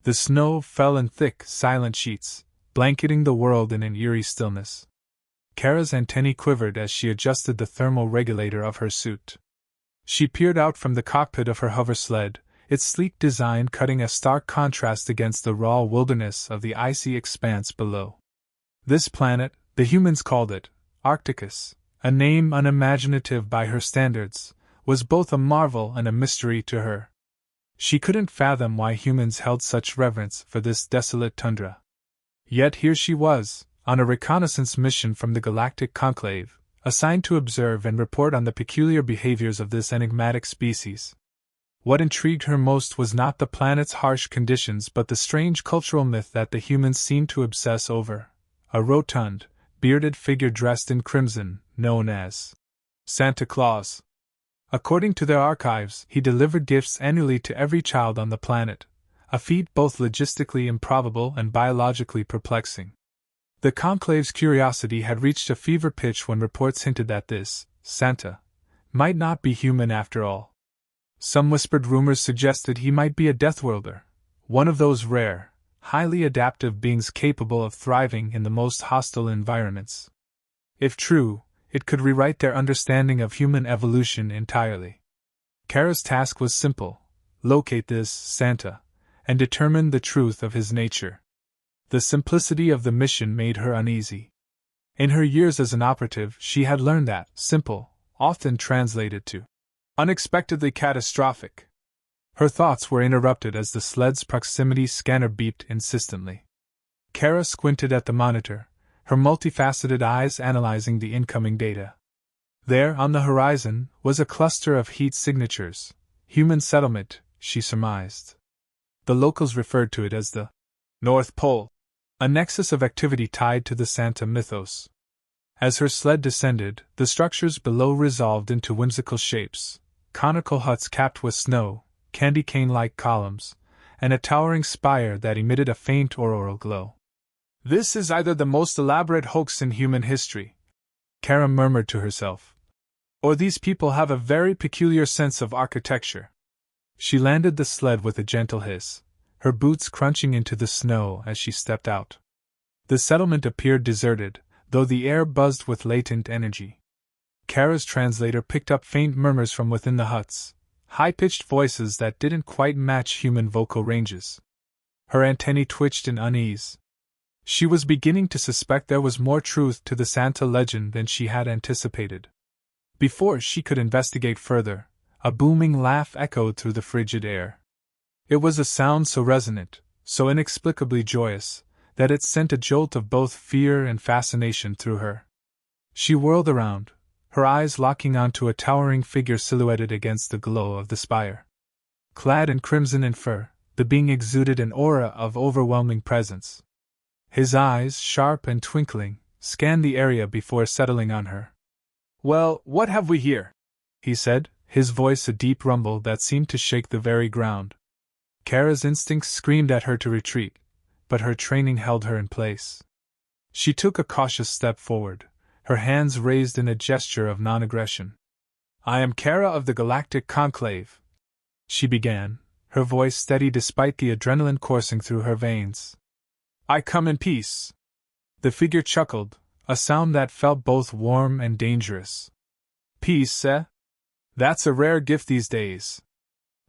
The snow fell in thick, silent sheets, blanketing the world in an eerie stillness. Kara's antennae quivered as she adjusted the thermal regulator of her suit. She peered out from the cockpit of her hover sled, its sleek design cutting a stark contrast against the raw wilderness of the icy expanse below. This planet, the humans called it Arcticus, a name unimaginative by her standards, was both a marvel and a mystery to her. She couldn't fathom why humans held such reverence for this desolate tundra. Yet here she was, on a reconnaissance mission from the Galactic Conclave, assigned to observe and report on the peculiar behaviors of this enigmatic species. What intrigued her most was not the planet's harsh conditions but the strange cultural myth that the humans seemed to obsess over: a rotund, bearded figure dressed in crimson, known as Santa Claus. According to their archives, he delivered gifts annually to every child on the planet, a feat both logistically improbable and biologically perplexing. The Conclave's curiosity had reached a fever pitch when reports hinted that this Santa might not be human after all. Some whispered rumors suggested he might be a Deathworlder, one of those rare, highly adaptive beings capable of thriving in the most hostile environments. If true, it could rewrite their understanding of human evolution entirely. Kara's task was simple: locate this Santa, and determine the truth of his nature. The simplicity of the mission made her uneasy. In her years as an operative, she had learned that simple often translated to unexpectedly catastrophic. Her thoughts were interrupted as the sled's proximity scanner beeped insistently. Kara squinted at the monitor, her multifaceted eyes analyzing the incoming data. There, on the horizon, was a cluster of heat signatures. Human settlement, she surmised. The locals referred to it as the North Pole, a nexus of activity tied to the Santa mythos. As her sled descended, the structures below resolved into whimsical shapes: conical huts capped with snow, candy cane-like columns, and a towering spire that emitted a faint auroral glow. "This is either the most elaborate hoax in human history," Kara murmured to herself, "or these people have a very peculiar sense of architecture." She landed the sled with a gentle hiss, her boots crunching into the snow as she stepped out. The settlement appeared deserted, though the air buzzed with latent energy. Kara's translator picked up faint murmurs from within the huts, high-pitched voices that didn't quite match human vocal ranges. Her antennae twitched in unease. She was beginning to suspect there was more truth to the Santa legend than she had anticipated. Before she could investigate further, a booming laugh echoed through the frigid air. It was a sound so resonant, so inexplicably joyous, that it sent a jolt of both fear and fascination through her. She whirled around, her eyes locking onto a towering figure silhouetted against the glow of the spire. Clad in crimson and fur, the being exuded an aura of overwhelming presence. His eyes, sharp and twinkling, scanned the area before settling on her. "Well, what have we here?" he said, his voice a deep rumble that seemed to shake the very ground. Kara's instincts screamed at her to retreat, but her training held her in place. She took a cautious step forward, her hands raised in a gesture of non-aggression. "I am Kara of the Galactic Conclave," she began, her voice steady despite the adrenaline coursing through her veins. "I come in peace." The figure chuckled, a sound that felt both warm and dangerous. "Peace, eh? That's a rare gift these days.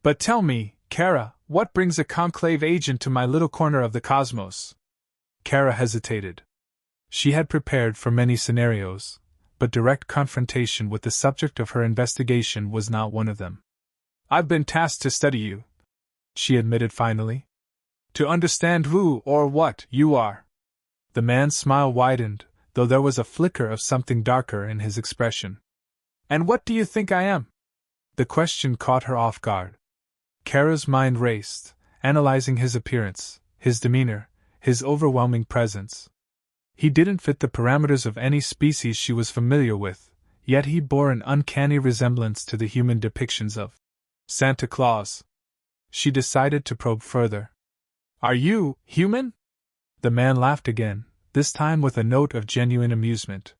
But tell me, Kara, what brings a Conclave agent to my little corner of the cosmos?" Kara hesitated. She had prepared for many scenarios, but direct confrontation with the subject of her investigation was not one of them. "I've been tasked to study you," she admitted finally. "To understand who or what you are." The man's smile widened, though there was a flicker of something darker in his expression. "And what do you think I am?" The question caught her off guard. Kara's mind raced, analyzing his appearance, his demeanor, his overwhelming presence. He didn't fit the parameters of any species she was familiar with, yet he bore an uncanny resemblance to the human depictions of Santa Claus. She decided to probe further. "Are you human?" The man laughed again, this time with a note of genuine amusement.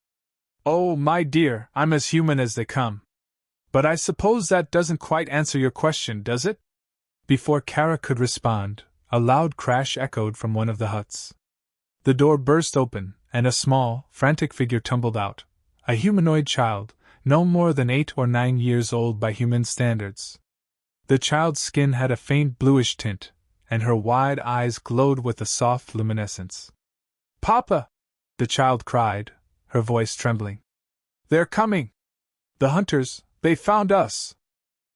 "Oh, my dear, I'm as human as they come. But I suppose that doesn't quite answer your question, does it?" Before Kara could respond, A loud crash echoed from one of the huts. The door burst open, and a small, frantic figure tumbled out. A humanoid child, no more than 8 or 9 years old by human standards. The child's skin had a faint bluish tint, and her wide eyes glowed with a soft luminescence. "Papa!" the child cried, her voice trembling. "They're coming! The hunters, they found us!"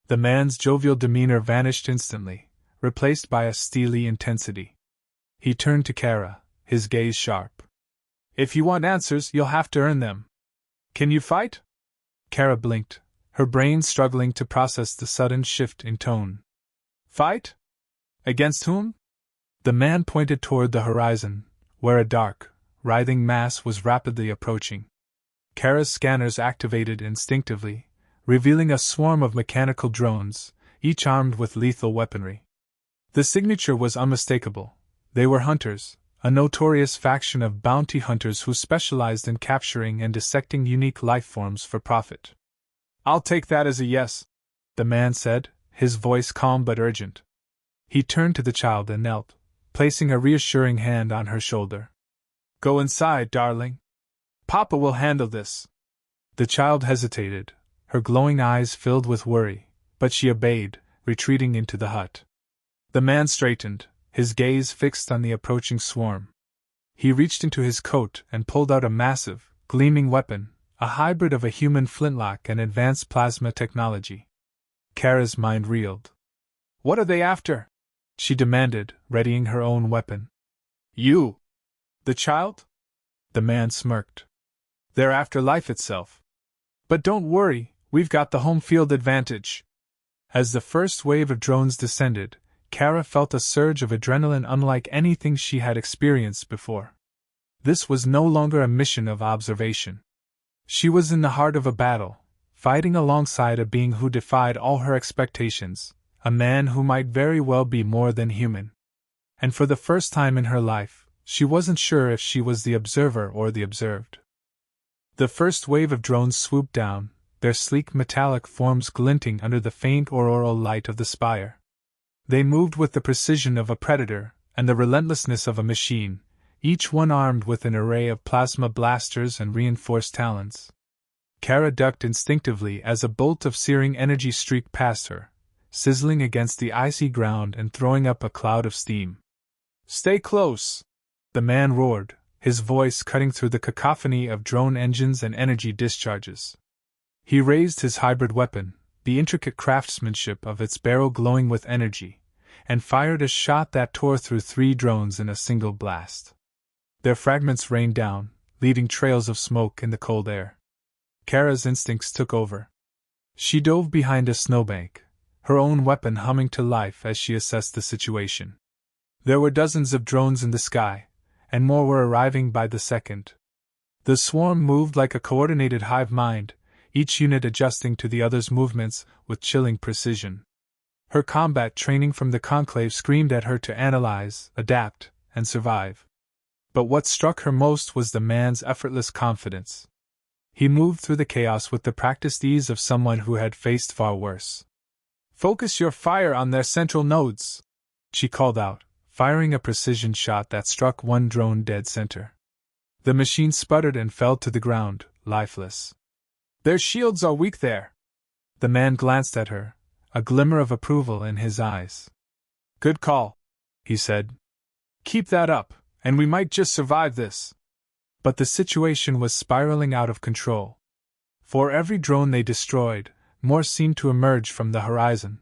The man's jovial demeanor vanished instantly, replaced by a steely intensity. He turned to Kara, his gaze sharp. "If you want answers, you'll have to earn them. Can you fight?" Kara blinked, her brain struggling to process the sudden shift in tone. "Fight? Against whom?" The man pointed toward the horizon, where a dark, writhing mass was rapidly approaching. Kara's scanners activated instinctively, revealing a swarm of mechanical drones, each armed with lethal weaponry. The signature was unmistakable. They were hunters, a notorious faction of bounty hunters who specialized in capturing and dissecting unique lifeforms for profit. "I'll take that as a yes," the man said, his voice calm but urgent. He turned to the child and knelt, placing a reassuring hand on her shoulder. "Go inside, darling. Papa will handle this." The child hesitated, her glowing eyes filled with worry, but she obeyed, retreating into the hut. The man straightened, his gaze fixed on the approaching swarm. He reached into his coat and pulled out a massive, gleaming weapon, a hybrid of a human flintlock and advanced plasma technology. Kara's mind reeled. "What are they after?" she demanded, readying her own weapon. "You! The child?" The man smirked. "They're after life itself. But don't worry, we've got the home field advantage." As the first wave of drones descended, Kara felt a surge of adrenaline unlike anything she had experienced before. This was no longer a mission of observation. She was in the heart of a battle, fighting alongside a being who defied all her expectations, a man who might very well be more than human. And for the first time in her life, she wasn't sure if she was the observer or the observed. The first wave of drones swooped down, their sleek metallic forms glinting under the faint auroral light of the spire. They moved with the precision of a predator and the relentlessness of a machine, each one armed with an array of plasma blasters and reinforced talons. Kara ducked instinctively as a bolt of searing energy streaked past her, sizzling against the icy ground and throwing up a cloud of steam. "Stay close!" the man roared, his voice cutting through the cacophony of drone engines and energy discharges. He raised his hybrid weapon, the intricate craftsmanship of its barrel glowing with energy, and fired a shot that tore through 3 drones in a single blast. Their fragments rained down, leaving trails of smoke in the cold air. Kara's instincts took over. She dove behind a snowbank, her own weapon humming to life as she assessed the situation. There were dozens of drones in the sky, and more were arriving by the second. The swarm moved like a coordinated hive mind, each unit adjusting to the other's movements with chilling precision. Her combat training from the Conclave screamed at her to analyze, adapt, and survive. But what struck her most was the man's effortless confidence. He moved through the chaos with the practiced ease of someone who had faced far worse. "Focus your fire on their central nodes," she called out, firing a precision shot that struck one drone dead center. The machine sputtered and fell to the ground, lifeless. "Their shields are weak there." The man glanced at her, a glimmer of approval in his eyes. "Good call," he said. "Keep that up, and we might just survive this." But the situation was spiraling out of control. For every drone they destroyed, more seemed to emerge from the horizon.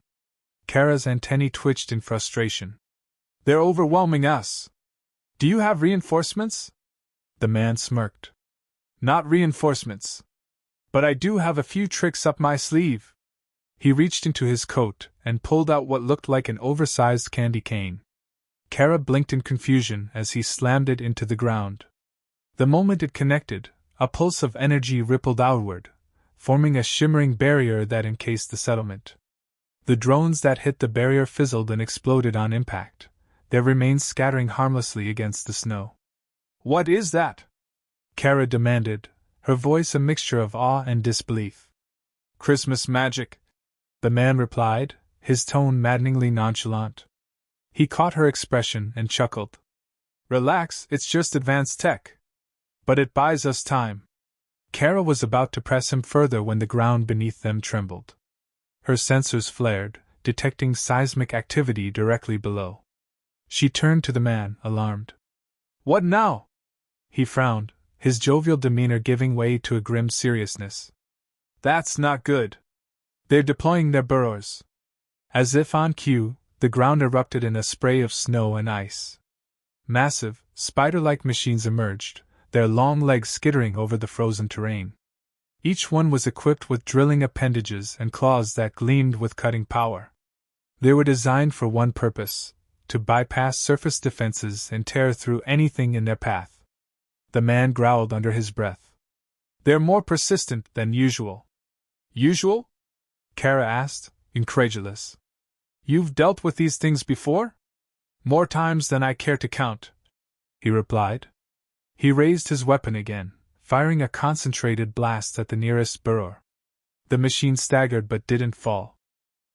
Kara's antennae twitched in frustration. "They're overwhelming us. Do you have reinforcements?" The man smirked. "Not reinforcements. But I do have a few tricks up my sleeve." He reached into his coat and pulled out what looked like an oversized candy cane. Kara blinked in confusion as he slammed it into the ground. The moment it connected, a pulse of energy rippled outward, forming a shimmering barrier that encased the settlement. The drones that hit the barrier fizzled and exploded on impact, their remains scattering harmlessly against the snow. "What is that?" Kara demanded, her voice a mixture of awe and disbelief. "Christmas magic," the man replied, his tone maddeningly nonchalant. He caught her expression and chuckled. Relax, it's just advanced tech. But it buys us time. Kara was about to press him further when the ground beneath them trembled. Her sensors flared, detecting seismic activity directly below. She turned to the man, alarmed. What now? He frowned, his jovial demeanor giving way to a grim seriousness. That's not good. They're deploying their burrows. As if on cue, the ground erupted in a spray of snow and ice. Massive, spider-like machines emerged, their long legs skittering over the frozen terrain. Each one was equipped with drilling appendages and claws that gleamed with cutting power. They were designed for one purpose: to bypass surface defenses and tear through anything in their path. The man growled under his breath. They're more persistent than usual. Usual? Kara asked, incredulous. You've dealt with these things before? More times than I care to count, he replied. He raised his weapon again, firing a concentrated blast at the nearest burrower. The machine staggered but didn't fall.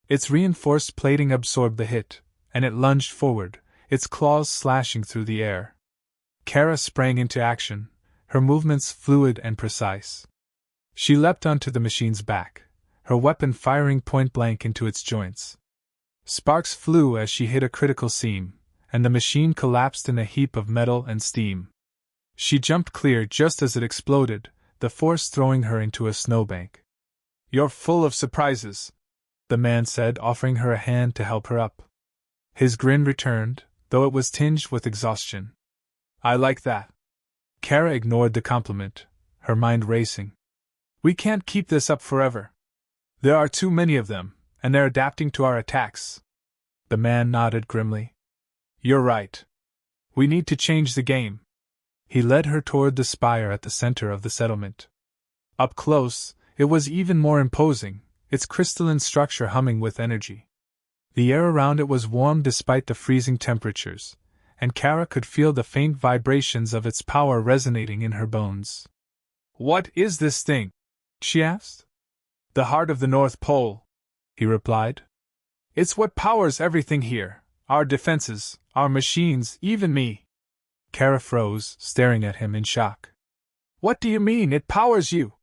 Its reinforced plating absorbed the hit, and it lunged forward, its claws slashing through the air. Kara sprang into action, her movements fluid and precise. She leapt onto the machine's back, her weapon firing point-blank into its joints. Sparks flew as she hit a critical seam, and the machine collapsed in a heap of metal and steam. She jumped clear just as it exploded, the force throwing her into a snowbank. You're full of surprises, the man said, offering her a hand to help her up. His grin returned, though it was tinged with exhaustion. I like that. Kara ignored the compliment, her mind racing. We can't keep this up forever. There are too many of them, and they're adapting to our attacks. The man nodded grimly. You're right. We need to change the game. He led her toward the spire at the center of the settlement. Up close, it was even more imposing, its crystalline structure humming with energy. The air around it was warm despite the freezing temperatures, and Kara could feel the faint vibrations of its power resonating in her bones. What is this thing? She asked. The heart of the North Pole, he replied. It's what powers everything here, our defenses, our machines, even me. Kara froze, staring at him in shock. What do you mean, it powers you?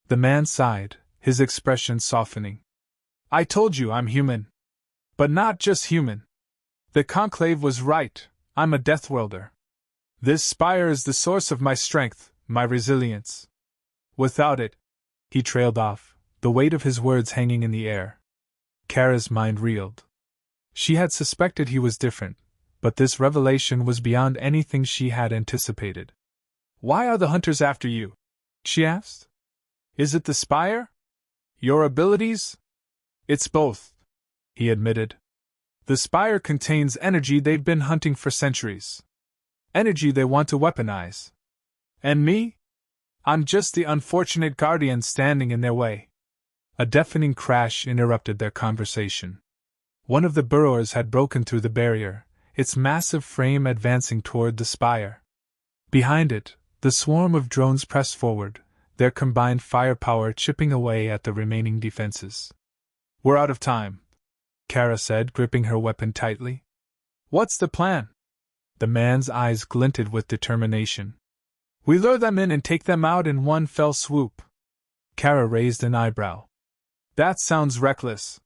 The man sighed, his expression softening. I told you I'm human. But not just human. The Conclave was right, I'm a Deathworlder. This spire is the source of my strength, my resilience. Without it, he trailed off, the weight of his words hanging in the air. Kara's mind reeled. She had suspected he was different, but this revelation was beyond anything she had anticipated. Why are the hunters after you? She asked. Is it the spire? Your abilities? It's both, he admitted. The spire contains energy they've been hunting for centuries. Energy they want to weaponize. And me? I'm just the unfortunate guardian standing in their way. A deafening crash interrupted their conversation. One of the burrowers had broken through the barrier, its massive frame advancing toward the spire. Behind it, the swarm of drones pressed forward, their combined firepower chipping away at the remaining defenses. We're out of time, Kara said, gripping her weapon tightly. What's the plan? The man's eyes glinted with determination. We lure them in and take them out in one fell swoop. Kara raised an eyebrow. That sounds reckless.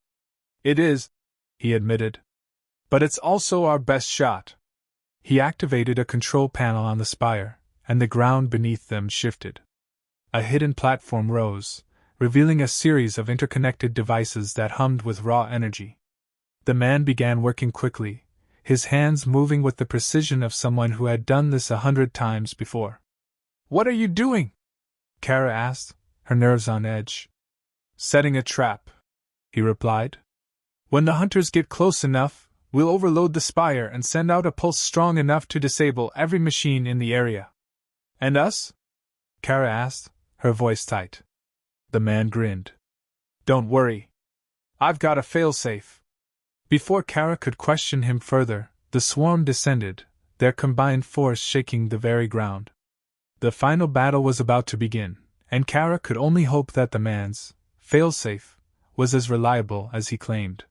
It is, he admitted. But it's also our best shot. He activated a control panel on the spire, and the ground beneath them shifted. A hidden platform rose, revealing a series of interconnected devices that hummed with raw energy. The man began working quickly, his hands moving with the precision of someone who had done this 100 times before. What are you doing? Kara asked, her nerves on edge. Setting a trap, he replied. When the hunters get close enough, we'll overload the spire and send out a pulse strong enough to disable every machine in the area. And us? Kara asked, her voice tight. The man grinned. Don't worry. I've got a failsafe. Before Kara could question him further, the swarm descended, their combined force shaking the very ground. The final battle was about to begin, and Kara could only hope that the man's failsafe was as reliable as he claimed.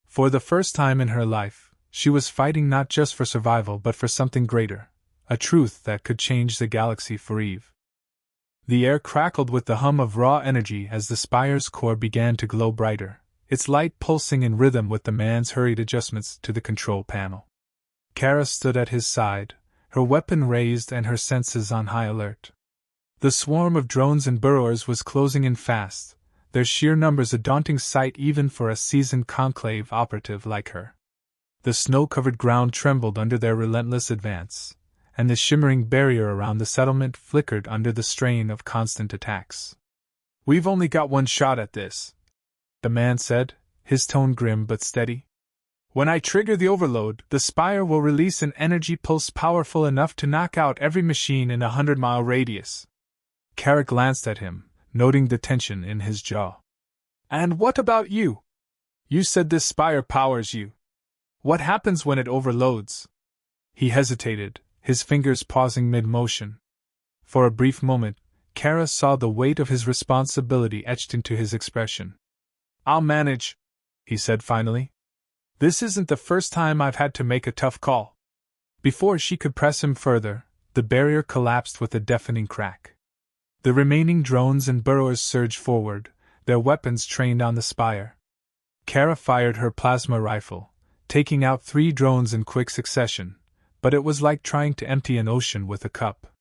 For the first time in her life, She was fighting not just for survival but for something greater, a truth that could change the galaxy forever. The air crackled with the hum of raw energy as the spire's core began to glow brighter, its light pulsing in rhythm with the man's hurried adjustments to the control panel. Kara stood at his side, her weapon raised and her senses on high alert. The swarm of drones and burrowers was closing in fast, their sheer numbers a daunting sight even for a seasoned conclave operative like her. The snow-covered ground trembled under their relentless advance, and the shimmering barrier around the settlement flickered under the strain of constant attacks. "We've only got one shot at this," the man said, his tone grim but steady. "When I trigger the overload, the spire will release an energy pulse powerful enough to knock out every machine in a 100-mile radius." Kara glanced at him, noting the tension in his jaw. "And what about you? You said this spire powers you. What happens when it overloads?" He hesitated, his fingers pausing mid-motion. For a brief moment, Kara saw the weight of his responsibility etched into his expression. "I'll manage," he said finally. "This isn't the first time I've had to make a tough call." Before she could press him further, the barrier collapsed with a deafening crack. The remaining drones and burrowers surged forward, their weapons trained on the spire. Kara fired her plasma rifle, taking out 3 drones in quick succession, but it was like trying to empty an ocean with a cup.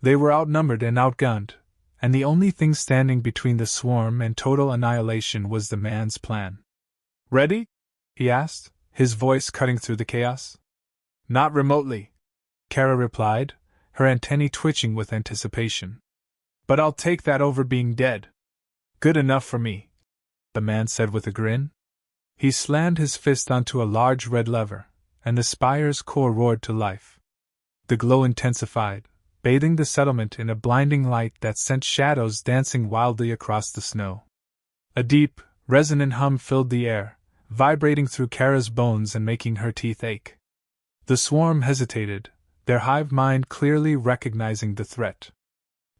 They were outnumbered and outgunned, and the only thing standing between the swarm and total annihilation was the man's plan. "Ready?" he asked, his voice cutting through the chaos. "Not remotely," Kara replied, her antennae twitching with anticipation. "But I'll take that over being dead." "Good enough for me," the man said with a grin. He slammed his fist onto a large red lever, and the spire's core roared to life. The glow intensified, bathing the settlement in a blinding light that sent shadows dancing wildly across the snow. A deep, resonant hum filled the air, vibrating through Kara's bones and making her teeth ache. The swarm hesitated, their hive mind clearly recognizing the threat.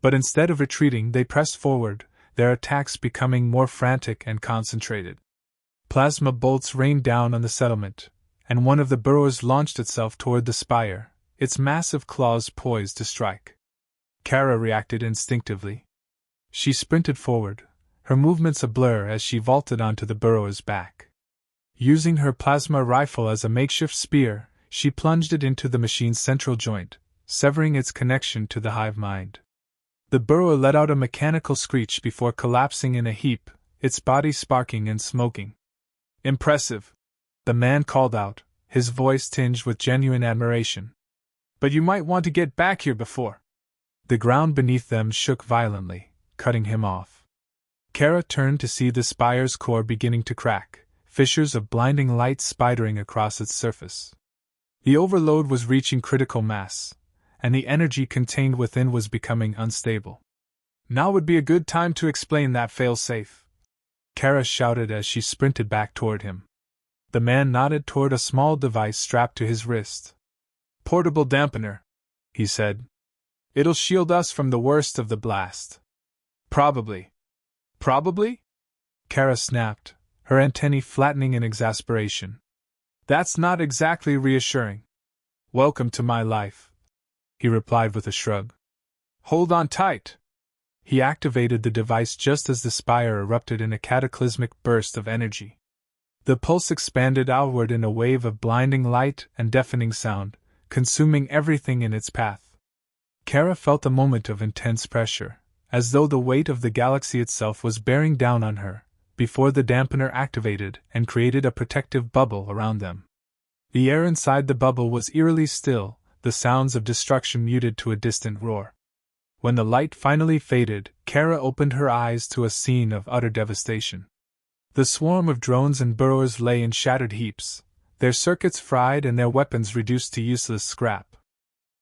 But instead of retreating, they pressed forward, their attacks becoming more frantic and concentrated. Plasma bolts rained down on the settlement, and one of the burrowers launched itself toward the spire, its massive claws poised to strike. Kara reacted instinctively. She sprinted forward, her movements a blur as she vaulted onto the burrower's back. Using her plasma rifle as a makeshift spear, she plunged it into the machine's central joint, severing its connection to the hive mind. The burrower let out a mechanical screech before collapsing in a heap, its body sparking and smoking. "Impressive," the man called out, his voice tinged with genuine admiration. "But you might want to get back here before." The ground beneath them shook violently, cutting him off. Kara turned to see the spire's core beginning to crack, fissures of blinding light spidering across its surface. The overload was reaching critical mass, and the energy contained within was becoming unstable. "Now would be a good time to explain that fail-safe," Kara shouted as she sprinted back toward him. The man nodded toward a small device strapped to his wrist. "Portable dampener," he said. "It'll shield us from the worst of the blast." "Probably." "Probably?" Kara snapped, her antennae flattening in exasperation. "That's not exactly reassuring." "Welcome to my life," he replied with a shrug. "Hold on tight." He activated the device just as the spire erupted in a cataclysmic burst of energy. The pulse expanded outward in a wave of blinding light and deafening sound, consuming everything in its path. Kara felt a moment of intense pressure, as though the weight of the galaxy itself was bearing down on her, before the dampener activated and created a protective bubble around them. The air inside the bubble was eerily still, the sounds of destruction muted to a distant roar. When the light finally faded, Kara opened her eyes to a scene of utter devastation. The swarm of drones and burrowers lay in shattered heaps, their circuits fried and their weapons reduced to useless scrap.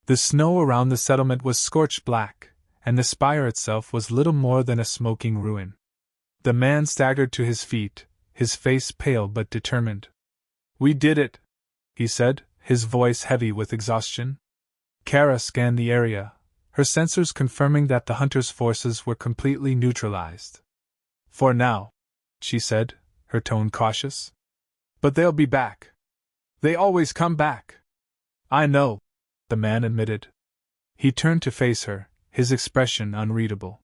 The snow around the settlement was scorched black, and the spire itself was little more than a smoking ruin. The man staggered to his feet, his face pale but determined. "We did it," he said, his voice heavy with exhaustion. Kara scanned the area, her sensors confirming that the hunters' forces were completely neutralized. "For now," she said, her tone cautious. "But they'll be back." They always come back. I know, the man admitted. He turned to face her, his expression unreadable.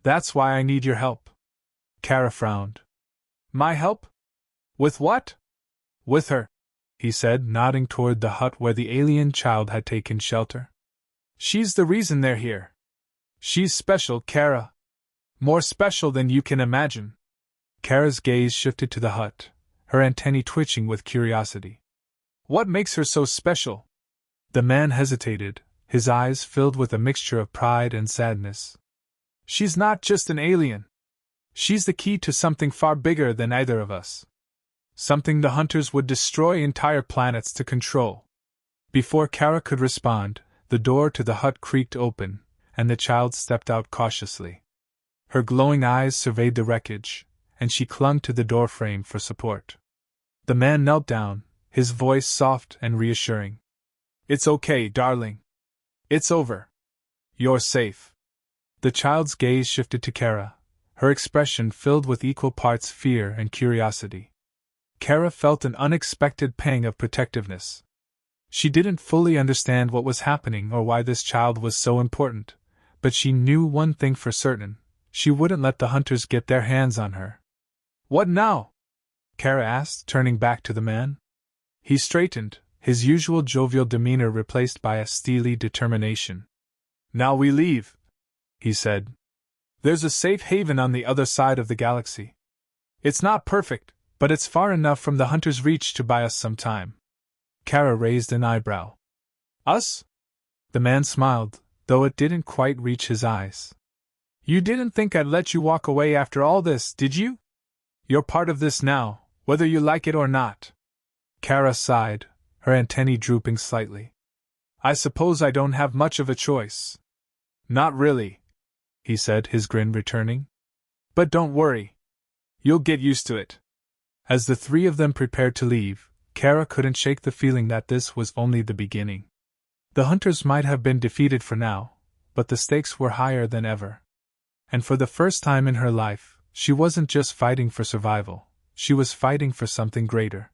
That's why I need your help. Kara frowned. My help? With what? With her, he said, nodding toward the hut where the alien child had taken shelter. She's the reason they're here. She's special, Kara. More special than you can imagine. Kara's gaze shifted to the hut, her antennae twitching with curiosity. What makes her so special? The man hesitated, his eyes filled with a mixture of pride and sadness. She's not just an alien. She's the key to something far bigger than either of us. Something the hunters would destroy entire planets to control. Before Kara could respond, the door to the hut creaked open, and the child stepped out cautiously. Her glowing eyes surveyed the wreckage, and she clung to the doorframe for support. The man knelt down, his voice soft and reassuring. It's okay, darling. It's over. You're safe. The child's gaze shifted to Kara, her expression filled with equal parts fear and curiosity. Kara felt an unexpected pang of protectiveness. She didn't fully understand what was happening or why this child was so important, but she knew one thing for certain: she wouldn't let the hunters get their hands on her. What now? Kara asked, turning back to the man. He straightened, his usual jovial demeanor replaced by a steely determination. Now we leave, he said. There's a safe haven on the other side of the galaxy. It's not perfect, but it's far enough from the hunter's reach to buy us some time. Kara raised an eyebrow. Us? The man smiled, though it didn't quite reach his eyes. You didn't think I'd let you walk away after all this, did you? You're part of this now, whether you like it or not. Kara sighed, her antennae drooping slightly. I suppose I don't have much of a choice. Not really, he said, his grin returning. But don't worry. You'll get used to it. As the three of them prepared to leave, Kara couldn't shake the feeling that this was only the beginning. The hunters might have been defeated for now, but the stakes were higher than ever. And for the first time in her life, she wasn't just fighting for survival, she was fighting for something greater.